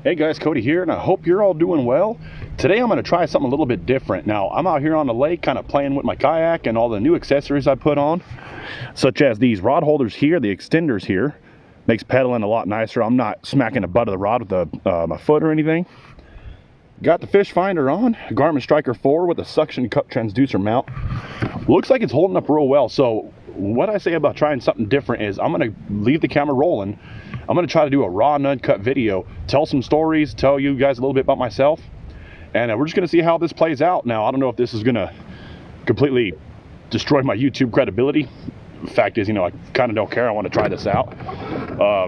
Hey guys, Cody here, and I hope you're all doing well. Today I'm going to try something a little bit different. Now, I'm out here on the lake kind of playing with my kayak and all the new accessories I put on, such as these rod holders here, the extenders here. Makes pedaling a lot nicer. I'm not smacking the butt of the rod with my foot or anything. Got the fish finder on, Garmin Striker 4 with a suction cup transducer mount. Looks like it's holding up real well. So what I say about trying something different is I'm going to leave the camera rolling. I'm going to try to do a raw and uncut video, tell some stories, tell you guys a little bit about myself, and we're just going to see how this plays out. Now, I don't know if this is going to completely destroy my YouTube credibility. The fact is, I kind of don't care. I want to try this out. I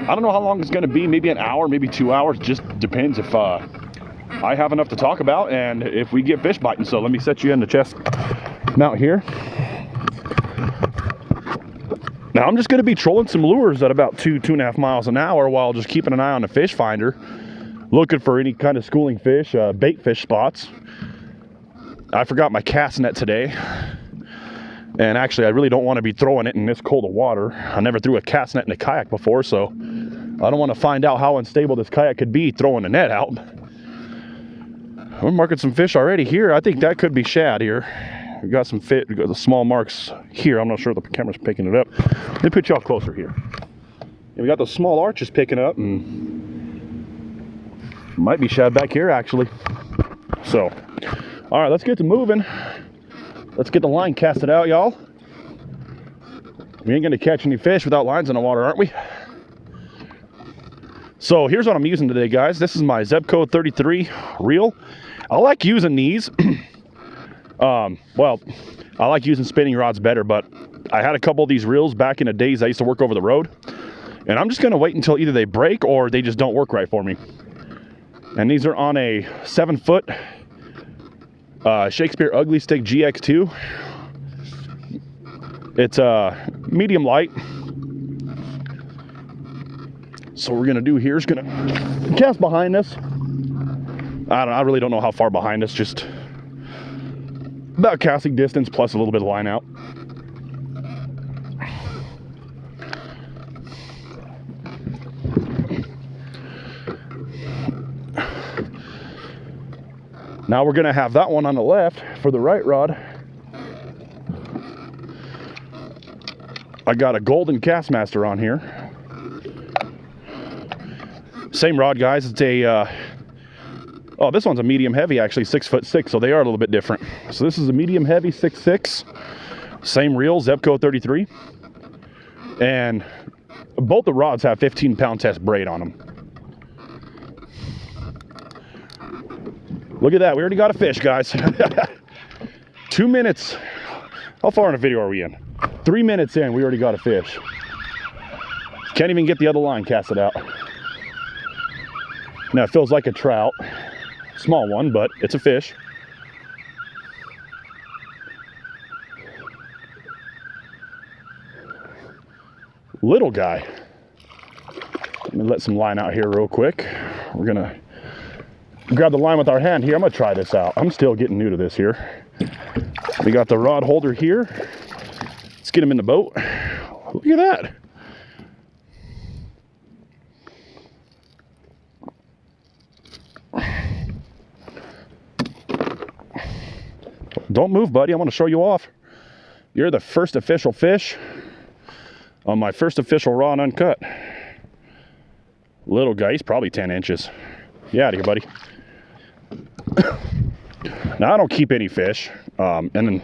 don't know how long it's going to be, maybe an hour, maybe 2 hours, just depends if I have enough to talk about and if we get fish biting. So let me set you in the chest mount here. Now I'm just going to be trolling some lures at about 2.5 miles an hour while just keeping an eye on the fish finder, looking for any kind of schooling fish, bait fish spots. I forgot my cast net today, and actually I really don't want to be throwing it in this cold of water. I never threw a cast net in a kayak before, so I don't want to find out how unstable this kayak could be throwing the net out. We're marking some fish already here. I think that could be shad here. We got some fit. We got the small marks here. I'm not sure if the camera's picking it up. Let me put y'all closer here. Yeah, we got those small arches picking up, and might be shad back here actually. So, all right, let's get to moving. Let's get the line casted out, y'all. We ain't gonna catch any fish without lines in the water, aren't we? So here's what I'm using today, guys. This is my Zebco 33 reel. I like using these. Well, I like using spinning rods better, but I had a couple of these reels back in the days I used to work over the road, and I'm just going to wait until either they break or they just don't work right for me. And these are on a 7-foot Shakespeare Ugly Stick GX2. It's medium light. So what we're going to do here is going to cast behind this. I really don't know how far behind us, just about casting distance plus a little bit of line out. Now we're going to have that one on the left for the right rod. I got a golden kastmaster on here. Same rod, guys. It's a oh, this one's a medium heavy, actually, 6'6", so they are a little bit different. So this is a medium heavy 6'6", same reel, Zebco 33, and both the rods have 15-pound test braid on them. Look at that, we already got a fish, guys. 2 minutes. How far in the video are we in? 3 minutes in, we already got a fish. Can't even get the other line casted out. Now it feels like a trout. Small one, but it's a fish. Little guy. Let me let some line out here real quick. We're gonna grab the line with our hand here. I'm gonna try this out. I'm still getting new to this here. We got the rod holder here. Let's get him in the boat. Look at that. Don't move, buddy. I want to show you off. You're the first official fish on my first official raw and uncut. Little guy, he's probably 10 inches. Get out of here, buddy. Now, I don't keep any fish, and then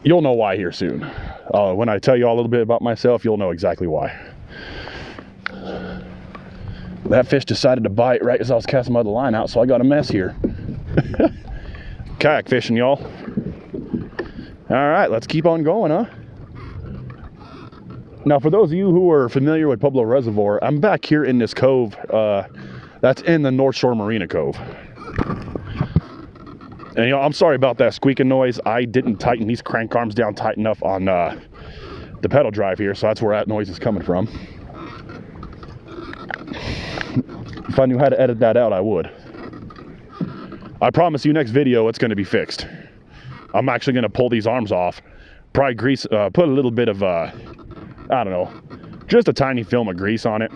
you'll know why here soon. When I tell you all a little bit about myself, you'll know exactly why. That fish decided to bite right as I was casting my other line out, so I got a mess here. Kayak fishing, y'all. All right, let's keep on going, huh? Now, for those of you who are familiar with Pueblo Reservoir, I'm back here in this cove. That's in the North Shore Marina Cove. And I'm sorry about that squeaking noise. I didn't tighten these crank arms down tight enough on the pedal drive here, so that's where that noise is coming from. If I knew how to edit that out, I would. I promise you, next video, it's going to be fixed. I'm actually going to pull these arms off, probably grease, put a little bit of, I don't know, just a tiny film of grease on it.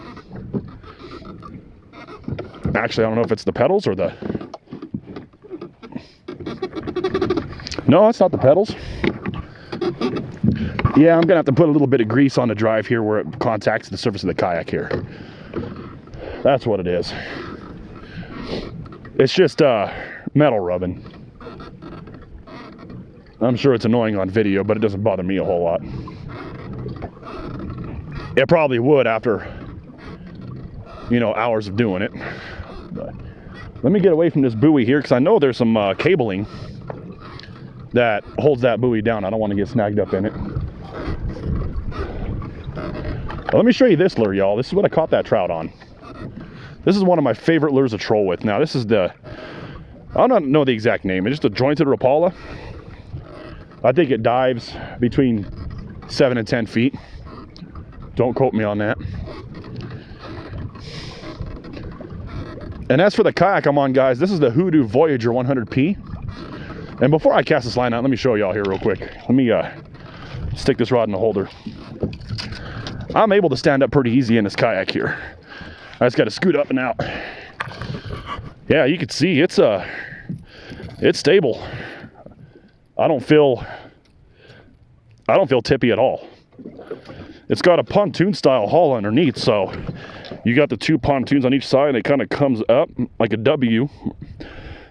Actually, I don't know if it's the pedals or the... No, it's not the pedals. Yeah, I'm gonna have to put a little bit of grease on the drive here where it contacts the surface of the kayak here. That's what it is. It's just metal rubbing. I'm sure it's annoying on video, but it doesn't bother me a whole lot. It probably would after, you know, hours of doing it. But let me get away from this buoy here, because I know there's some cabling that holds that buoy down. I don't want to get snagged up in it. Well, let me show you this lure, y'all. This is what I caught that trout on. This is one of my favorite lures to troll with. Now, this is the, I don't know the exact name. It's just a jointed Rapala. I think it dives between 7 and 10 feet. Don't quote me on that. And as for the kayak I'm on, guys, this is the Hoodoo Voyager 100P. And before I cast this line out, let me show y'all here real quick. Let me stick this rod in the holder. I'm able to stand up pretty easy in this kayak here. I just got to scoot up and out. Yeah, you can see it's stable. I don't feel tippy at all. It's got a pontoon style hull underneath, so you got the two pontoons on each side, and it kind of comes up like a W,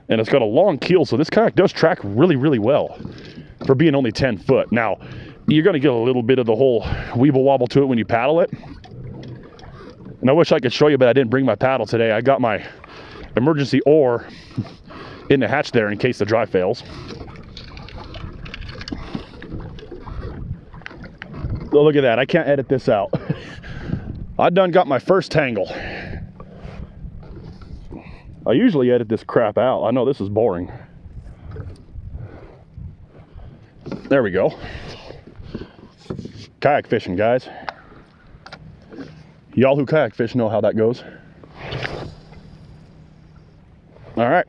and it's got a long keel, so this kayak does track really, really well for being only 10 foot. Now, you're going to get a little bit of the whole weeble wobble to it when you paddle it. And I wish I could show you, but I didn't bring my paddle today. I got my emergency oar in the hatch there in case the drive fails. Oh, look at that. I can't edit this out. I done got my first tangle. I usually edit this crap out. I know this is boring. There we go. Kayak fishing, guys. Y'all who kayak fish know how that goes. All right.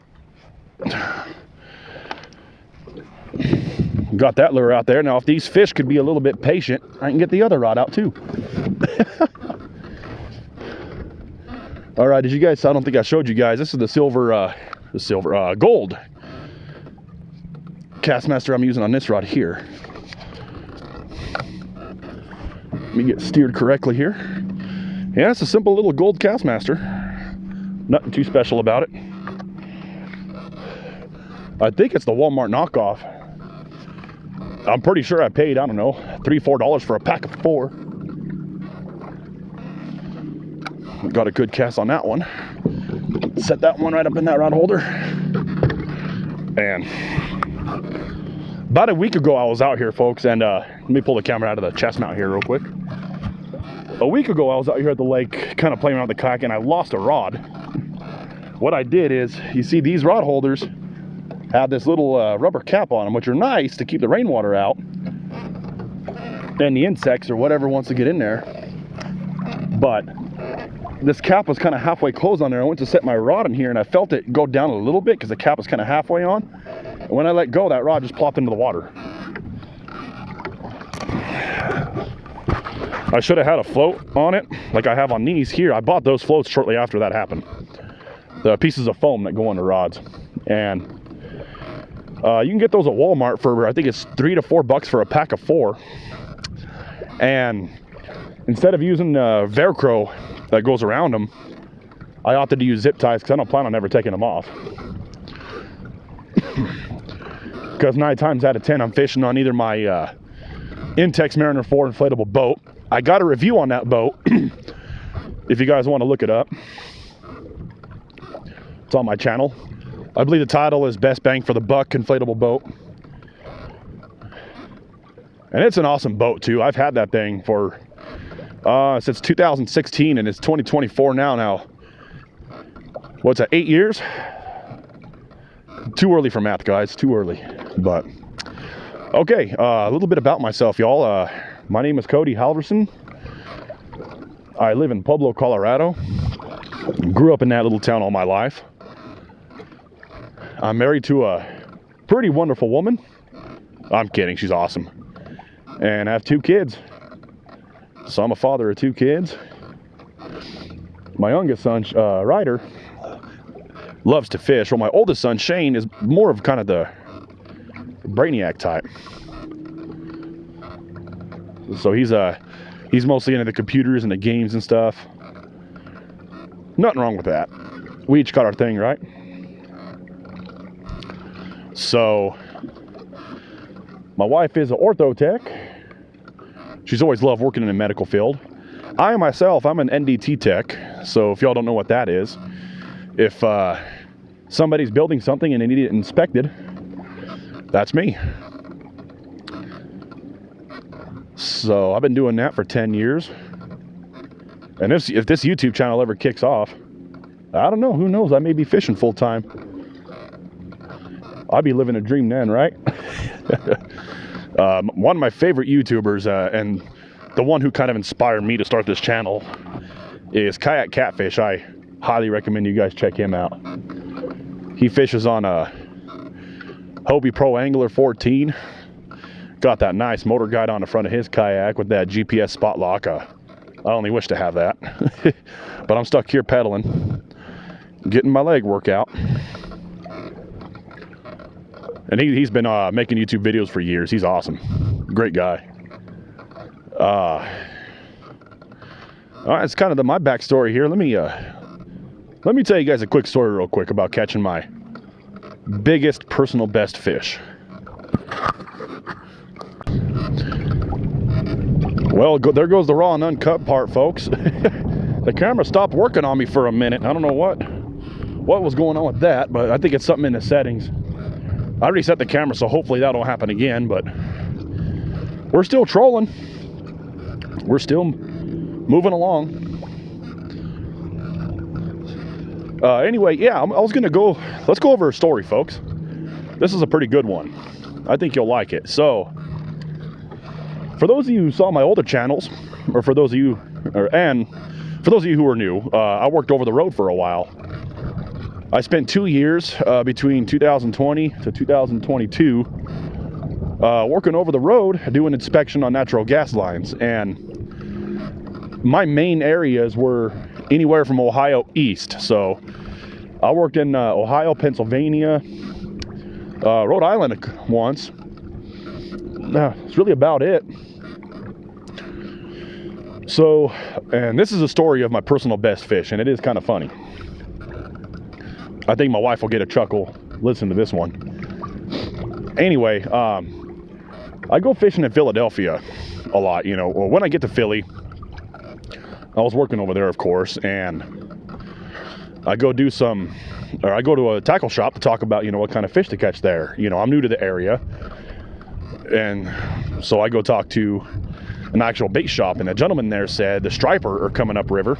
Got that lure out there. Now, if these fish could be a little bit patient, I can get the other rod out too. All right, did you guys, I don't think I showed you guys, this is the gold kastmaster I'm using on this rod here. Let me get steered correctly here. Yeah, it's a simple little gold kastmaster. Nothing too special about it. I think it's the Walmart knockoff. I'm pretty sure I paid, I don't know, $3 or $4 for a pack of 4. Got a good cast on that one. Set that one right up in that rod holder. And about a week ago I was out here, folks, and let me pull the camera out of the chest mount here real quick. A week ago I was out here at the lake kind of playing around with the kayak, and I lost a rod. What I did is, you see these rod holders have this little rubber cap on them, which are nice to keep the rainwater out and the insects or whatever wants to get in there. But this cap was kind of halfway closed on there. I went to set my rod in here, and I felt it go down a little bit because the cap was kind of halfway on. And when I let go, that rod just plopped into the water. I should have had a float on it like I have on these here. I bought those floats shortly after that happened. The pieces of foam that go on the rods. And you can get those at Walmart for, I think it's $3 to $4 for a pack of 4. And instead of using Velcro that goes around them, I opted to use zip ties because I don't plan on ever taking them off. Because 9 times out of 10 I'm fishing on either my Intex Mariner 4 inflatable boat. I got a review on that boat if you guys want to look it up. It's on my channel. I believe the title is Best Bang for the Buck Inflatable Boat. And it's an awesome boat too. I've had that thing for since 2016, and it's 2024 now. What's that, 8 years? Too early for math, guys, too early. But okay, a little bit about myself, y'all. My name is Cody Halverson. I live in Pueblo, Colorado. Grew up in that little town all my life. I'm married to a pretty wonderful woman. I'm kidding, she's awesome. And I have 2 kids. So I'm a father of 2 kids. My youngest son, Ryder, loves to fish. Well, my oldest son, Shane, is more of kind of the brainiac type. So he's mostly into the computers and the games and stuff. Nothing wrong with that. We each got our thing, right? So my wife is an ortho tech. She's always loved working in the medical field. I myself, I'm an NDT tech. So if y'all don't know what that is, if somebody's building something and they need it inspected, that's me. So I've been doing that for 10 years. And if this YouTube channel ever kicks off, I don't know, who knows, I may be fishing full time. I'll be living a dream then, right? One of my favorite YouTubers, and the one who kind of inspired me to start this channel, is Kayak Catfish. I highly recommend you guys check him out. He fishes on a Hobie Pro Angler 14. Got that nice motor guide on the front of his kayak with that GPS spot lock. I only wish to have that. But I'm stuck here pedaling, getting my leg workout. And he's been making YouTube videos for years. He's awesome. Great guy. All right, it's kind of my backstory here. Let me tell you guys a quick story real quick about catching my biggest personal best fish. Well, there goes the raw and uncut part, folks. The camera stopped working on me for a minute. I don't know what was going on with that, but I think it's something in the settings. I already set the camera, so hopefully that'll happen again, but we're still trolling. We're still moving along. Anyway, yeah, I was gonna let's go over a story, folks. This is a pretty good one. I think you'll like it. So, for those of you who saw my older channels, or for those of you, and for those of you who are new, I worked over the road for a while. I spent 2 years between 2020 to 2022 working over the road, doing inspection on natural gas lines, and my main areas were anywhere from Ohio east. So I worked in Ohio, Pennsylvania, Rhode Island once. It's really about it. So, and this is a story of my personal best fish, and it is kind of funny. I think my wife will get a chuckle listen to this one. Anyway, I go fishing in Philadelphia a lot, you know. Well, when I get to Philly, I was working over there, of course, and I go do I go to a tackle shop to talk about, you know, what kind of fish to catch there. You know, I'm new to the area, and so I go talk to an actual bait shop, and a gentleman there said the striper are coming up river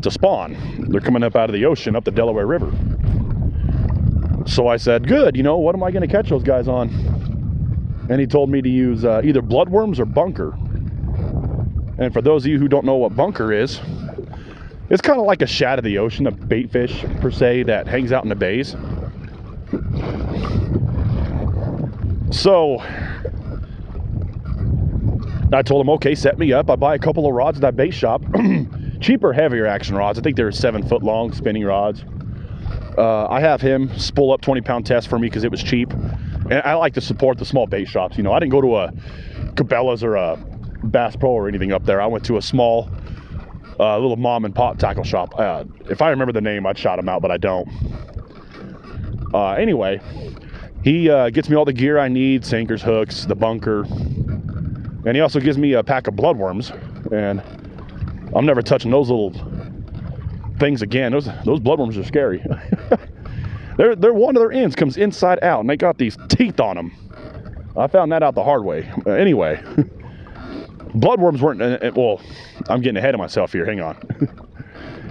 to spawn. They're coming up out of the ocean, up the Delaware River. So I said, good, you know, what am I going to catch those guys on? And he told me to use either bloodworms or bunker. And for those of you who don't know what bunker is, it's kind of like a shad of the ocean, a bait fish per se that hangs out in the bays. So I told him, okay, set me up. I buy a couple of rods at that bait shop. Cheaper, heavier action rods. I think they're 7 foot long spinning rods. I have him spool up 20-pound test for me because it was cheap. And I like to support the small bait shops. You know, I didn't go to a Cabela's or a Bass Pro or anything up there. I went to a small little mom and pop tackle shop. If I remember the name, I'd shout him out, but I don't. Anyway, he gets me all the gear I need, sinkers, hooks, the bunker. And he also gives me a pack of bloodworms. And I'm never touching those little things again. Those bloodworms are scary. They're one of their ends comes inside out, and they got these teeth on them. I found that out the hard way. Anyway, bloodworms weren't, well, I'm getting ahead of myself here, hang on.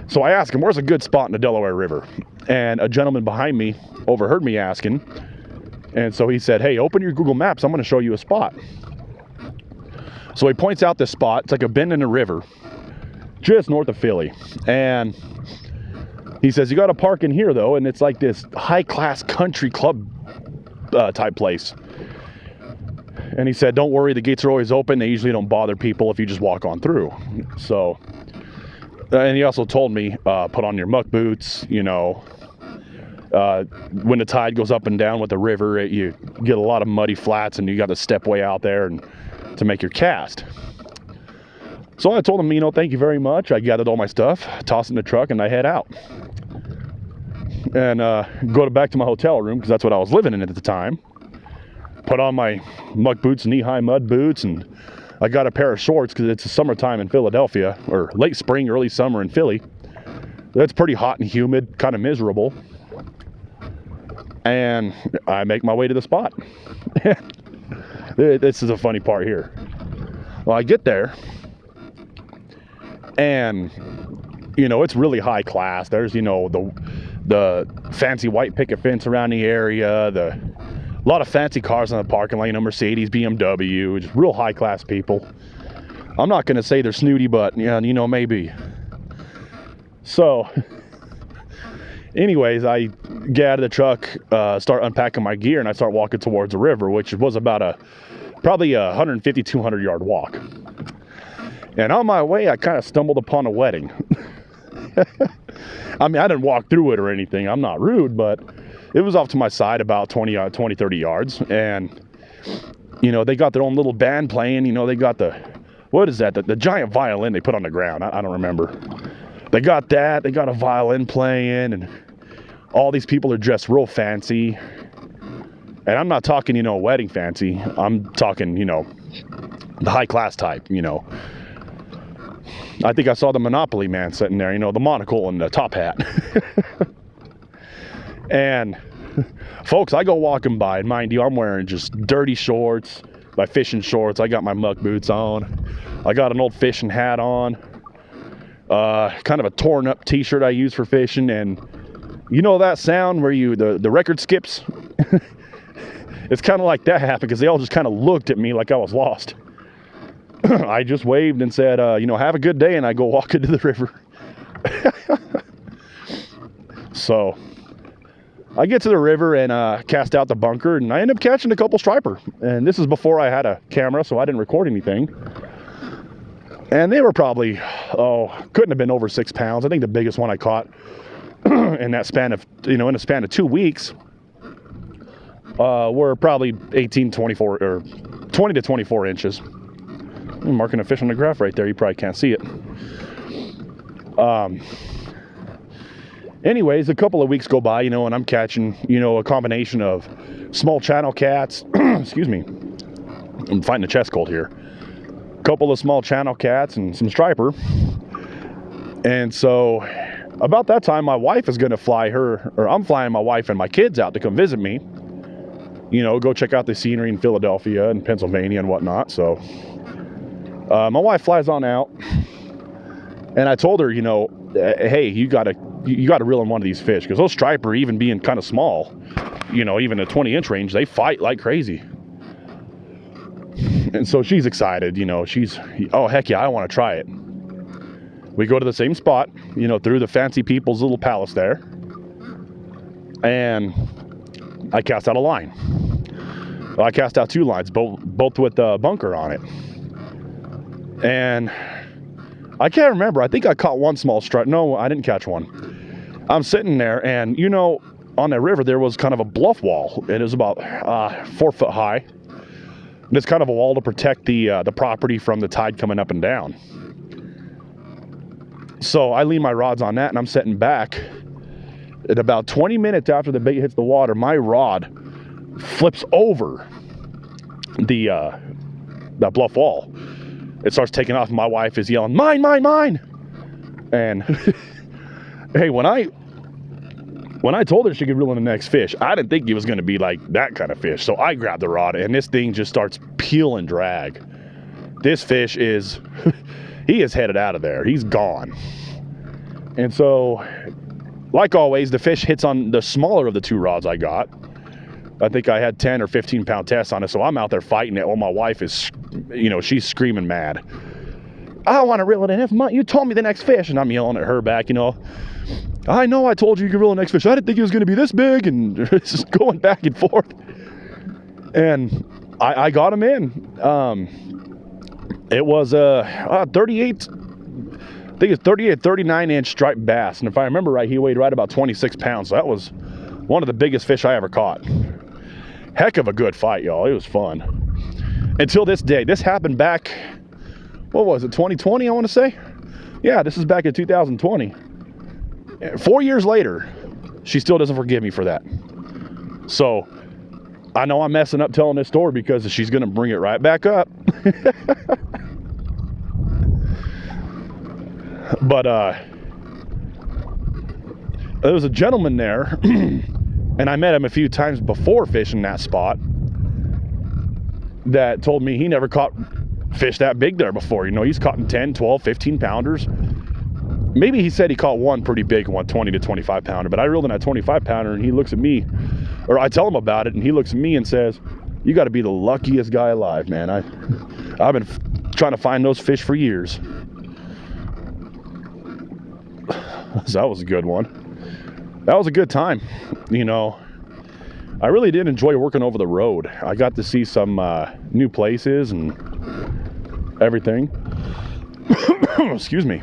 So I asked him, where's a good spot in the Delaware River? And a gentleman behind me overheard me asking, and so he said, hey, open your Google Maps, I'm gonna show you a spot. So he points out this spot. It's like a bend in the river, just north of Philly. And he says, you got to park in here though, and it's like this high-class country club type place. And he said, don't worry, the gates are always open. They usually don't bother people if you just walk on through. So, and he also told me, put on your muck boots, you know, When the tide goes up and down with the river, you get a lot of muddy flats, and you got to step way out there and to make your cast. So I told him, you know, thank you very much. I gathered all my stuff, tossed it in the truck, and I head out. And go back to my hotel room, because that's what I was living in at the time. Put on my muck boots, knee-high mud boots, and I got a pair of shorts because it's summertime in Philadelphia, or late spring, early summer in Philly. It's pretty hot and humid, kind of miserable. And I make my way to the spot. This is a funny part here. Well, I get there, and, you know, it's really high class. There's, you know, the fancy white picket fence around the area, a lot of fancy cars in the parking lot, you know, Mercedes, BMW, just real high class people. I'm not going to say they're snooty, but, yeah, you know, maybe. So, anyways, I get out of the truck, start unpacking my gear, and I start walking towards the river, which was about probably a 150, 200 yard walk. And on my way, I kind of stumbled upon a wedding. I mean, I didn't walk through it or anything. I'm not rude, but it was off to my side about 20, 30 yards. And, you know, they got their own little band playing. You know, they got what is that? The giant violin they put on the ground. I don't remember. They got that. They got a violin playing, and all these people are dressed real fancy. And I'm not talking, you know, wedding fancy. I'm talking, you know, the high class type, you know. I think I saw the Monopoly man sitting there, you know, the monocle and the top hat. And folks, I go walking by, and mind you, I'm wearing just dirty shorts, my fishing shorts. I got my muck boots on. I got an old fishing hat on. Kind of a torn up t-shirt I use for fishing. And you know that sound where the record skips? It's kind of like that happened, because they all just kind of looked at me like I was lost. I just waved and said, you know, have a good day, and I go walk into the river. So I get to the river and cast out the bunker, and I end up catching a couple striper. And this is before I had a camera, so I didn't record anything. And they were probably, couldn't have been over 6 pounds. I think the biggest one I caught in that span of, you know, in a span of 2 weeks, were probably 18, 24, or 20 to 24 inches. I'm marking a fish on the graph right there. You probably can't see it. Anyways, a couple of weeks go by, you know, and I'm catching, you know, a combination of small channel cats. Excuse me. I'm fighting a chest cold here. A couple of small channel cats and some striper. And so about that time, my wife is going to fly her, or I'm flying my wife and my kids out to come visit me. You know, go check out the scenery in Philadelphia and Pennsylvania and whatnot. So my wife flies on out, and I told her, you know, hey, you gotta reel in one of these fish, because those striper, even being kind of small, you know, even a 20-inch range, they fight like crazy. And so she's excited, you know, oh, heck yeah, I want to try it. We go to the same spot, you know, through the fancy people's little palace there, and I cast out a line. Well, I cast out 2 lines, both with a bunker on it. And I can't remember. I think I caught one small stripe. No, I didn't catch one. I'm sitting there, and, you know, on that river, there was kind of a bluff wall. It was about 4 foot high. And it's kind of a wall to protect the property from the tide coming up and down. So I lean my rods on that, and I'm sitting back. At about 20 minutes after the bait hits the water, my rod flips over that bluff wall. It starts taking off. My wife is yelling, "Mine, mine, mine!" And hey, when I told her she could reel in the next fish, I didn't think it was going to be like that kind of fish. So I grabbed the rod, and this thing just starts peel and drag. This fish is, he is headed out of there. He's gone. And so, like always, the fish hits on the smaller of the 2 rods I got. I think I had 10 or 15 pound tests on it, so I'm out there fighting it while my wife is, you know, she's screaming mad. I want to reel it in. You told me the next fish, and I'm yelling at her back, you know. I know I told you could reel the next fish. I didn't think it was going to be this big, and it's just going back and forth. And I got him in. It was a 38, I think it's 38, 39 inch striped bass. And if I remember right, he weighed right about 26 pounds. So that was One of the biggest fish I ever caught. Heck of a good fight, y'all. It was fun. Until this day. This happened back, what was it, 2020, I want to say? Yeah, this is back in 2020. 4 years later, she still doesn't forgive me for that. So, I know I'm messing up telling this story because she's going to bring it right back up. But, there was a gentleman there, and I met him a few times before fishing that spot, that told me he never caught fish that big there before. You know, he's caught 10, 12, 15 pounders. Maybe he said he caught one pretty big one, 20 to 25 pounder, but I reeled in that 25 pounder, and he looks at me, or I tell him about it, and he looks at me and says, you got to be the luckiest guy alive, man. I've been trying to find those fish for years. So that was a good one. That was a good time. You know, I really did enjoy working over the road. I got to see some new places and everything. Excuse me.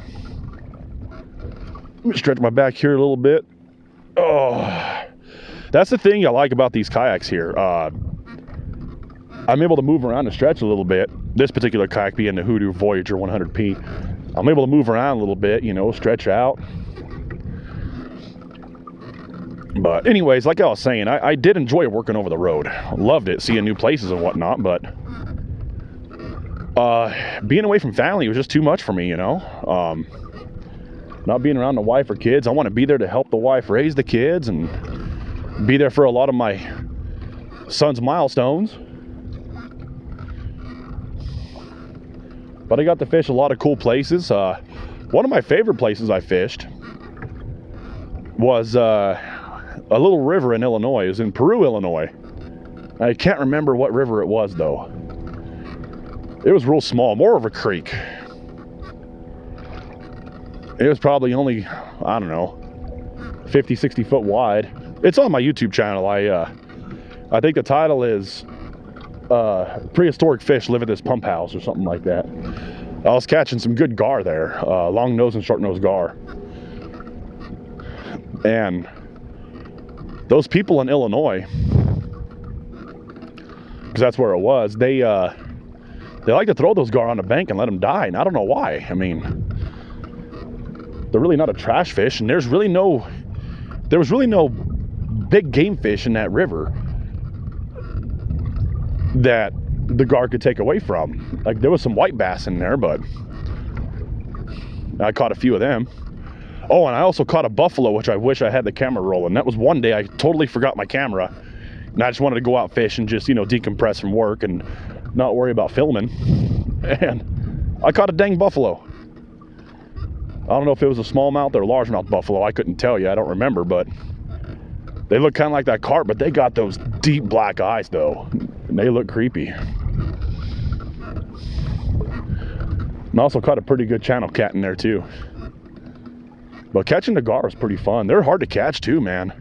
Let me stretch my back here a little bit. Oh, that's the thing I like about these kayaks here. I'm able to move around and stretch a little bit. This particular kayak being the Hoodoo Voyager 100P. I'm able to move around a little bit, you know, stretch out. But anyways, like I was saying, I did enjoy working over the road. Loved it, seeing new places and whatnot, but being away from family was just too much for me, you know. Not being around the wife or kids. I want to be there to help the wife raise the kids and be there for a lot of my son's milestones. But I got to fish a lot of cool places. One of my favorite places I fished was a little river in Illinois. It was in Peru, Illinois. I can't remember what river it was, though. It was real small, more of a creek. It was probably only, I don't know, 50, 60 foot wide. It's on my YouTube channel. I think the title is Prehistoric Fish Live at This Pump House or something like that. I was catching some good gar there, long nose and short nose gar. And those people in Illinois, because that's where it was, they like to throw those gar on the bank and let them die, and I don't know why. I mean, they're really not a trash fish, and there was really no big game fish in that river that the gar could take away from. Like, there was some white bass in there, but I caught a few of them. Oh, and I also caught a buffalo, which I wish I had the camera rolling. That was one day I totally forgot my camera, and I just wanted to go out fish and just, you know, decompress from work and not worry about filming. And I caught a dang buffalo. I don't know if it was a smallmouth or a largemouth buffalo. I couldn't tell you. I don't remember, but they look kind of like that carp, but they got those deep black eyes, though, and they look creepy. And I also caught a pretty good channel cat in there, too. But catching the gar is pretty fun. They're hard to catch, too, man,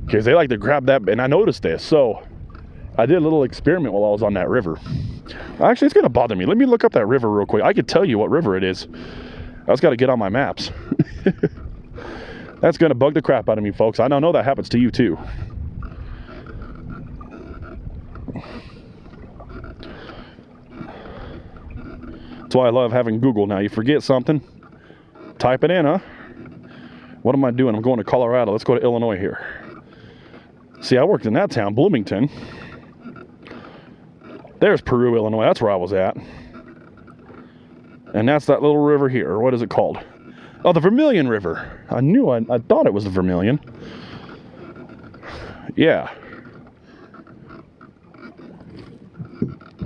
because they like to grab that, and I noticed this, so I did a little experiment while I was on that river. Actually, it's going to bother me. Let me look up that river real quick. I could tell you what river it is. I just got to get on my maps. That's going to bug the crap out of me, folks. I know that happens to you, too. That's why I love having Google now. You forget something, type it in, huh? What am I doing? I'm going to Colorado. Let's go to Illinois here. See, I worked in that town, Bloomington. There's Peru, Illinois. That's where I was at. And that's that little river here. What is it called? Oh, the Vermilion River. I thought it was the Vermilion. Yeah.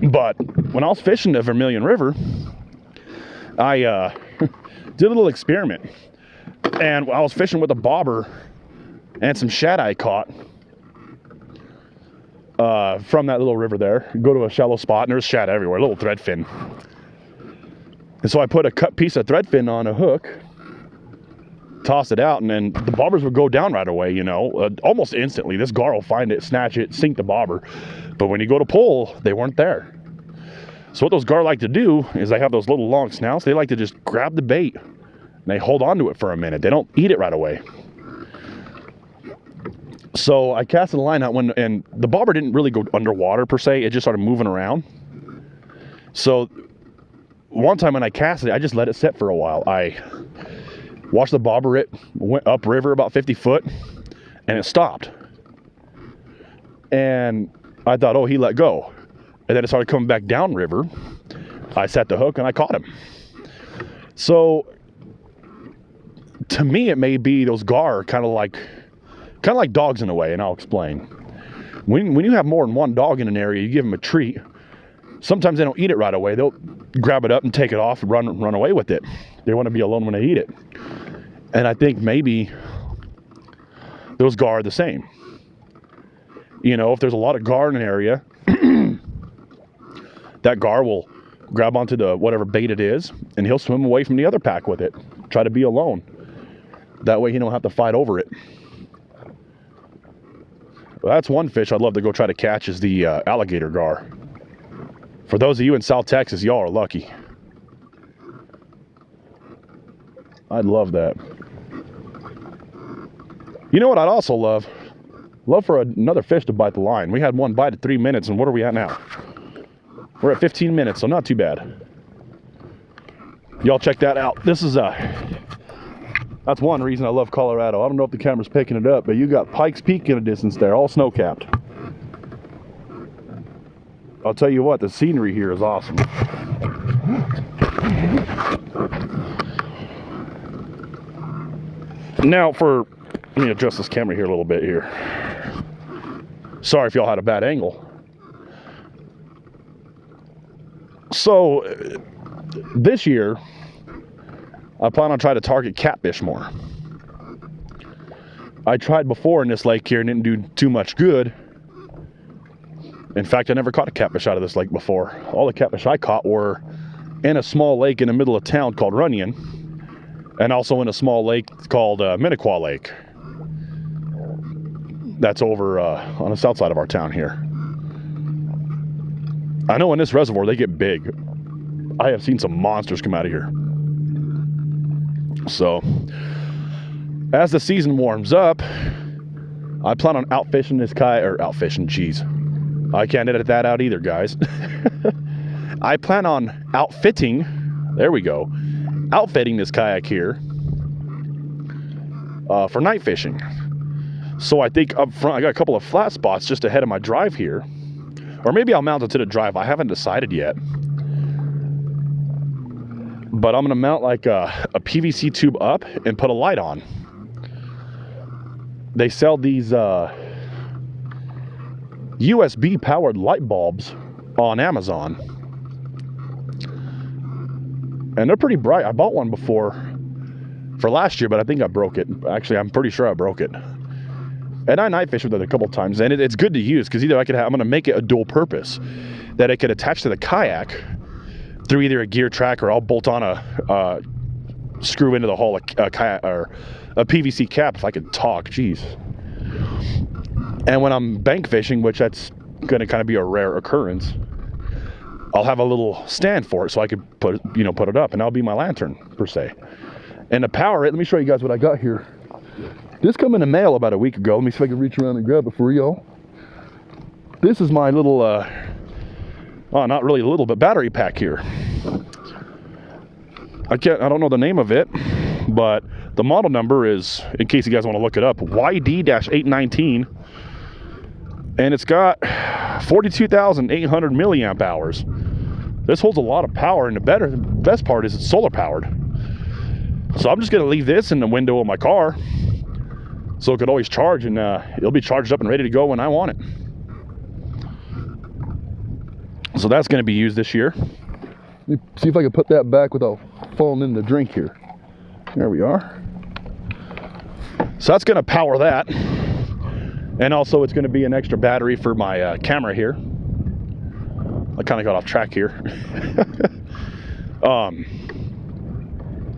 But when I was fishing the Vermilion River, I did a little experiment. And I was fishing with a bobber and some shad I caught from that little river there. Go to a shallow spot, and there's shad everywhere, a little threadfin. And so I put a cut piece of threadfin on a hook, toss it out, and then the bobbers would go down right away, you know, almost instantly. This gar will find it, snatch it, sink the bobber. But when you go to pull, they weren't there. So what those gar like to do is they have those little long snouts. They like to just grab the bait, and they hold on to it for a minute. They don't eat it right away. So I casted the line out and the bobber didn't really go underwater per se. It just started moving around. So one time when I cast it, I just let it set for a while. I watched the bobber, it went upriver about 50 foot and it stopped. And I thought, oh, he let go. And then it started coming back downriver. I set the hook and I caught him. So to me, it may be those gar kind of like dogs in a way, and I'll explain. When you have more than one dog in an area, you give them a treat. Sometimes they don't eat it right away. They'll grab it up and take it off and run away with it. They want to be alone when they eat it. And I think maybe those gar are the same. You know, if there's a lot of gar in an area, that gar will grab onto the whatever bait it is, and he'll swim away from the other pack with it. Try to be alone. That way he don't have to fight over it. Well, that's one fish I'd love to go try to catch is the alligator gar. For those of you in South Texas, y'all are lucky. I'd love that. You know what I'd also love? Love for another fish to bite the line. We had one bite at 3 minutes, and what are we at now? We're at 15 minutes, so not too bad. Y'all check that out. This is that's one reason I love Colorado. I don't know if the camera's picking it up, but you got Pikes Peak in the distance there, all snow-capped. I'll tell you what, the scenery here is awesome. Now let me adjust this camera here a little bit here. Sorry if y'all had a bad angle. So this year, I plan on trying to target catfish more. I tried before in this lake here and didn't do too much good. In fact, I never caught a catfish out of this lake before. All the catfish I caught were in a small lake in the middle of town called Runyon, and also in a small lake called Minnequa Lake. That's over on the south side of our town here. I know in this reservoir they get big. I have seen some monsters come out of here. So, as the season warms up, I plan on outfishing this kayak, or outfishing, geez. I can't edit that out either, guys. I plan on outfitting, there we go, outfitting this kayak here for night fishing. So I think up front, I got a couple of flat spots just ahead of my drive here. Or maybe I'll mount it to the drive. I haven't decided yet. But I'm going to mount like a PVC tube up and put a light on. They sell these USB powered light bulbs on Amazon. And they're pretty bright. I bought one before for last year, but I think I broke it. Actually, I'm pretty sure I broke it. And I night fished with it a couple times, and it's good to use because either I'm going to make it a dual purpose that it could attach to the kayak through either a gear track, or I'll bolt on a screw into the hull a kayak or a PVC cap if I could talk. Jeez. And when I'm bank fishing, which that's going to kind of be a rare occurrence, I'll have a little stand for it so I could put it up, and that'll be my lantern per se. And to power it, let me show you guys what I got here. This came in the mail about a week ago. Let me see if I can reach around and grab it for y'all. This is my little, not really little, but battery pack here. I don't know the name of it, but the model number is, in case you guys want to look it up, YD-819. And it's got 42,800 milliamp hours. This holds a lot of power, and the best part is it's solar powered. So I'm just going to leave this in the window of my car so it could always charge, and it'll be charged up and ready to go when I want it. So that's going to be used this year. Let me see if I can put that back without falling in the drink here. There we are. So that's going to power that. And also it's going to be an extra battery for my camera here. I kind of got off track here.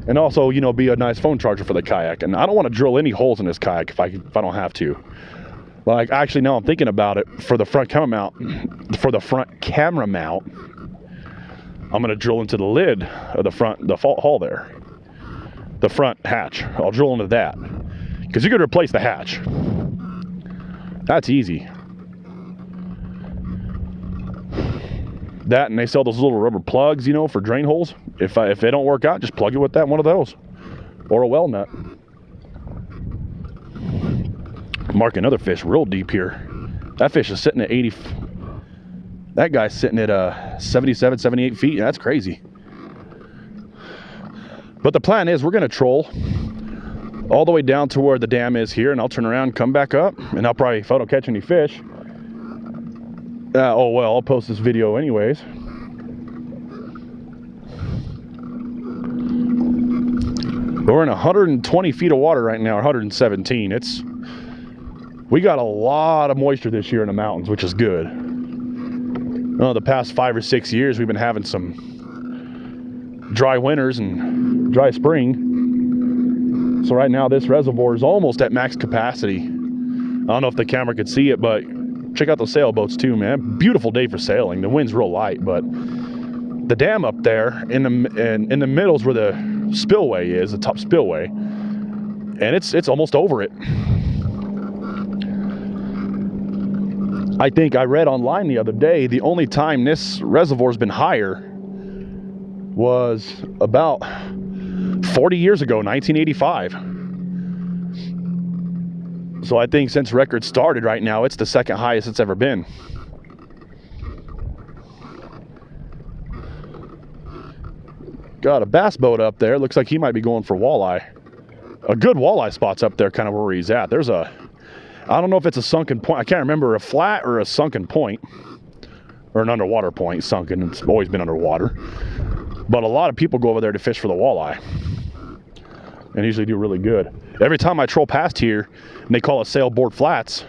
And also, be a nice phone charger for the kayak. And I don't want to drill any holes in this kayak if I don't have to. Like, actually, now I'm thinking about it, for the front camera mount, I'm going to drill into the lid of the hull there. The front hatch. I'll drill into that. Because you could replace the hatch. That's easy. That, and they sell those little rubber plugs, you know, for drain holes. If they don't work out, just plug it with one of those, or a well nut. Mark another fish real deep here. That fish is sitting at 80. That guy's sitting at 77, 78 feet. That's crazy. But the plan is we're gonna troll all the way down to where the dam is here, and I'll turn around, come back up, and I'll probably, if I don't catch any fish, oh well, I'll post this video anyways. We're in 120 feet of water right now, or 117. We got a lot of moisture this year in the mountains, which is good. The past 5 or 6 years, we've been having some dry winters and dry spring. So right now, this reservoir is almost at max capacity. I don't know if the camera could see it, but check out those sailboats too, man. Beautiful day for sailing. The wind's real light, but the dam up there in the middle is where the spillway is, the top spillway, and it's almost over it. I think I read online the other day, the only time this reservoir's been higher was about 40 years ago, 1985. So I think since records started right now, it's the second highest it's ever been. Got a bass boat up there. Looks like he might be going for walleye. A good walleye spot's up there, kind of where he's at. There's I don't know if it's a sunken point. I can't remember, a flat or a sunken point, or an underwater point. Sunken, it's always been underwater. But a lot of people go over there to fish for the walleye, and usually do really good. Every time I troll past here, and they call it sailboard flats,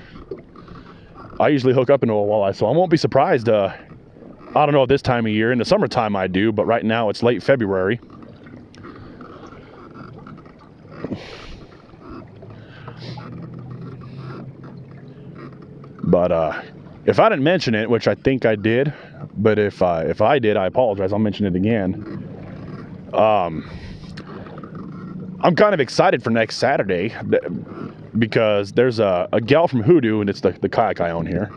I usually hook up into a walleye, so I won't be surprised. I don't know at this time of year. In the summertime I do, but right now it's late February. But if I didn't mention it, which I think I did, but if I did, I apologize. I'll mention it again. I'm kind of excited for next Saturday because there's a gal from Hoodoo, and it's the kayak I own here.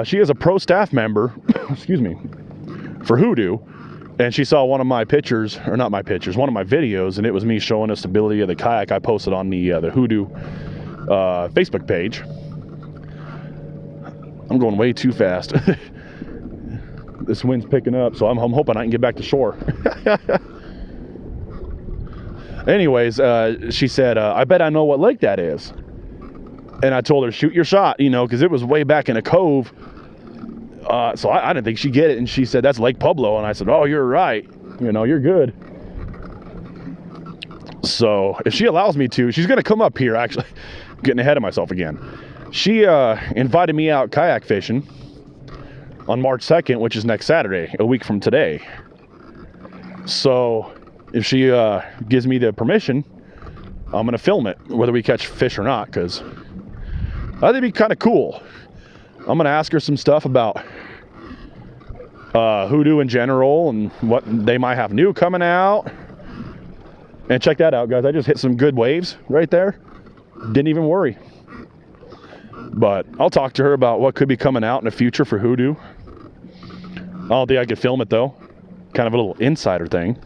She is a pro staff member, excuse me, for Hoodoo, and she saw one of my pictures, or not my pictures, one of my videos, and it was me showing the stability of the kayak I posted on the Hoodoo Facebook page. I'm going way too fast. This wind's picking up, so I'm hoping I can get back to shore. Anyways, she said, I bet I know what lake that is. And I told her, shoot your shot, you know, because it was way back in a cove. So I didn't think she'd get it. And she said, that's Lake Pueblo. And I said, oh, you're right. You know, you're good. So if she allows me to, she's going to come up here, actually. Getting ahead of myself again. She invited me out kayak fishing on March 2nd, which is next Saturday, a week from today. So if she gives me the permission, I'm going to film it, whether we catch fish or not, because I think it'd be kind of cool. I'm going to ask her some stuff about Hoodoo in general and what they might have new coming out. And check that out, guys. I just hit some good waves right there. Didn't even worry. But I'll talk to her about what could be coming out in the future for Hoodoo. I don't think I could film it, though. Kind of a little insider thing.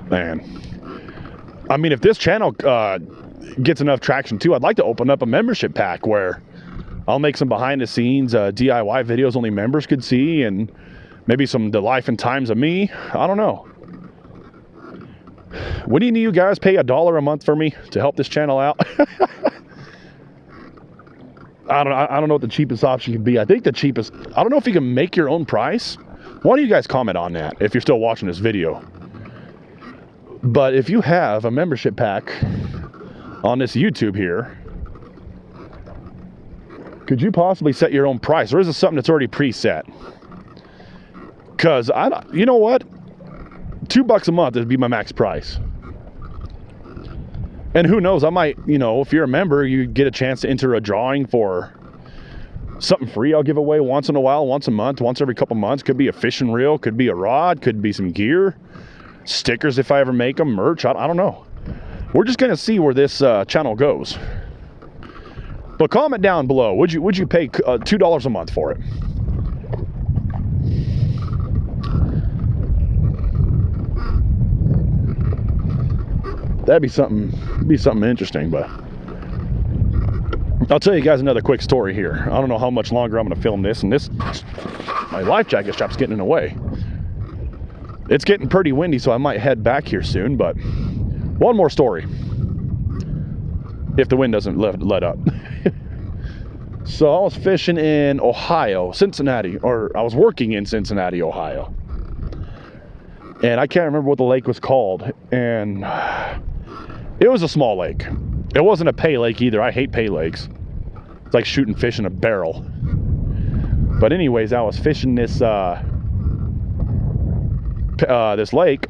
Man. I mean, if this channel gets enough traction, too, I'd like to open up a membership pack where I'll make some behind-the-scenes DIY videos only members could see, and maybe some the life and times of me. I don't know. Would any of you guys pay $1 a month for me to help this channel out? I don't know what the cheapest option could be. I think the cheapest, I don't know if you can make your own price. Why don't you guys comment on that if you're still watching this video? But if you have a membership pack on this YouTube here, could you possibly set your own price? Or is it something that's already preset? Because, you know what? $2 a month would be my max price. And who knows, I might, you know, if you're a member, you get a chance to enter a drawing for something free I'll give away once in a while, once a month, once every couple months. Could be a fishing reel, could be a rod, could be some gear, stickers if I ever make them, merch, I don't know. we're just gonna see where this channel goes. But comment down below, would you pay $2 a month for it? That'd be something interesting. But I'll tell you guys another quick story here. I don't know how much longer I'm gonna film this, and my life jacket strap's getting in the way. It's getting pretty windy, so I might head back here soon. But one more story, if the wind doesn't let up. So I was fishing in Ohio, Cincinnati, or I was working in Cincinnati, Ohio. And I can't remember what the lake was called. And it was a small lake. It wasn't a pay lake either. I hate pay lakes. It's like shooting fish in a barrel. But anyways, I was fishing this this lake,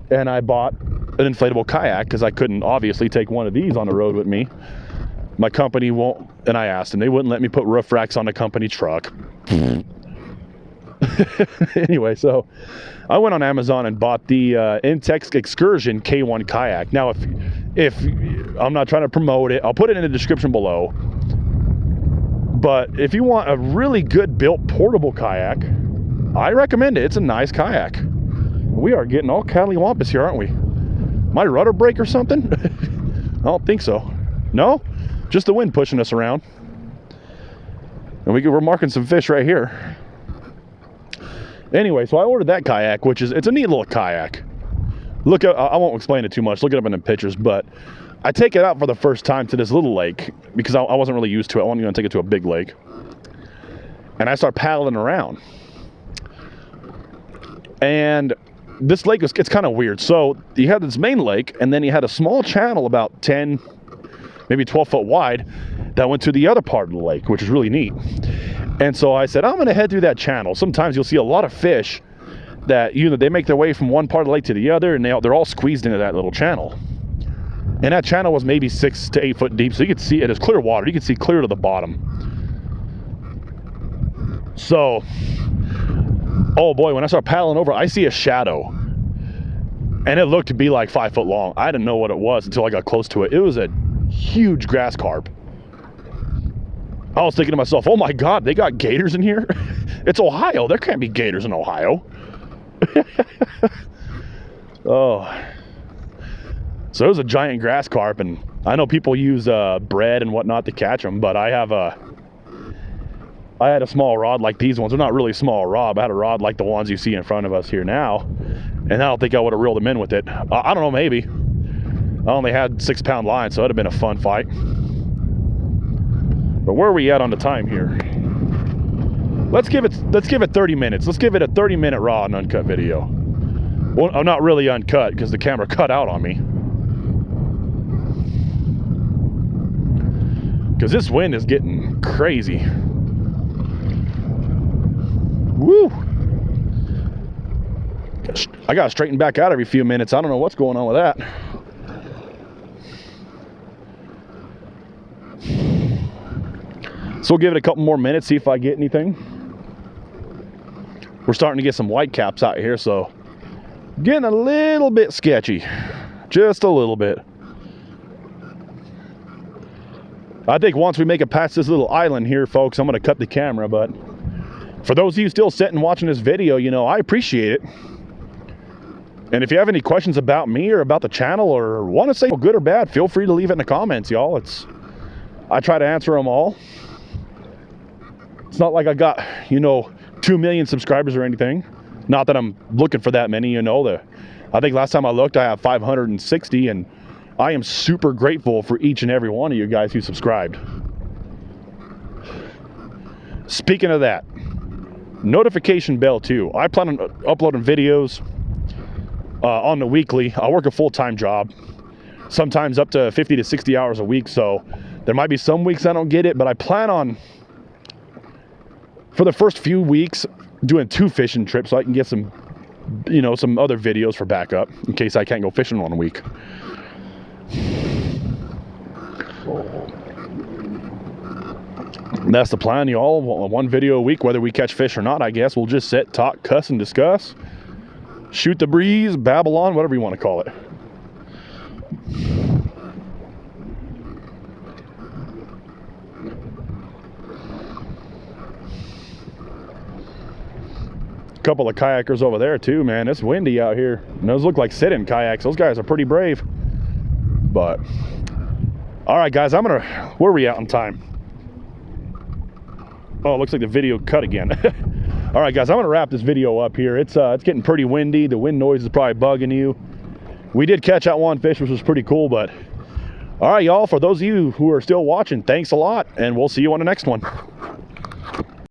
and I bought an inflatable kayak because I couldn't obviously take one of these on the road with me. My company won't, and I asked them, they wouldn't let me put roof racks on the company truck. Anyway, so I went on Amazon and bought the Intex Excursion K1 kayak. Now, if I'm not trying to promote it, I'll put it in the description below. But if you want a really good built portable kayak, I recommend it. It's a nice kayak. We are getting all cattywampus here, aren't we? My rudder break or something? I don't think so. No? Just the wind pushing us around. And we're marking some fish right here. Anyway, so I ordered that kayak, it's a neat little kayak. Look up, I won't explain it too much, look it up in the pictures, but I take it out for the first time to this little lake because I wasn't really used to it. I wanted to take it to a big lake. And I start paddling around. And this lake it's kind of weird. So you had this main lake, and then you had a small channel about 10, maybe 12 foot wide that went to the other part of the lake, which is really neat. And so I said, I'm gonna head through that channel. Sometimes you'll see a lot of fish that they make their way from one part of the lake to the other, and they're all squeezed into that little channel. And that channel was maybe 6 to 8 foot deep, so you could see it is clear water. You could see clear to the bottom. So, oh boy, when I start paddling over, I see a shadow, and it looked to be like 5 foot long. I didn't know what it was until I got close to it. It was a huge grass carp. I was thinking to myself, oh my God, they got gators in here? It's Ohio. There can't be gators in Ohio. Oh. So it was a giant grass carp, and I know people use bread and whatnot to catch them, but I had a small rod like these ones. They're not really small rod, but I had a rod like the ones you see in front of us here now, and I don't think I would have reeled them in with it. I don't know, maybe. I only had 6-pound line, so it'd have been a fun fight. But where are we at on the time here? Let's give it 30 minutes. Let's give it a 30-minute raw and uncut video. Well, I'm not really uncut because the camera cut out on me. Because this wind is getting crazy. Woo! I gotta straighten back out every few minutes. I don't know what's going on with that. So we'll give it a couple more minutes, see if I get anything. We're starting to get some white caps out here, so getting a little bit sketchy. Just a little bit. I think once we make it past this little island here, folks, I'm going to cut the camera. But for those of you still sitting watching this video, I appreciate it. And if you have any questions about me or about the channel or want to say good or bad, feel free to leave it in the comments, y'all. I try to answer them all. It's not like I got, 2 million subscribers or anything. Not that I'm looking for that many, I think last time I looked, I have 560, and I am super grateful for each and every one of you guys who subscribed. Speaking of that, notification bell too. I plan on uploading videos on the weekly. I work a full-time job, sometimes up to 50 to 60 hours a week, so there might be some weeks I don't get it, but I plan on, for the first few weeks, doing 2 fishing trips so I can get some, some other videos for backup in case I can't go fishing one week. And that's the plan, y'all. 1 video a week, whether we catch fish or not, I guess. We'll just sit, talk, cuss, and discuss. Shoot the breeze, babble on, whatever you want to call it. A couple of kayakers over there too, man. It's windy out here. And those look like sit-in kayaks. Those guys are pretty brave. But all right, guys, where are we at on time? Oh, it looks like the video cut again. All right, guys, I'm gonna wrap this video up here. It's getting pretty windy. The wind noise is probably bugging you. We did catch that one fish, which was pretty cool. But all right, y'all, for those of you who are still watching, thanks a lot, and we'll see you on the next one.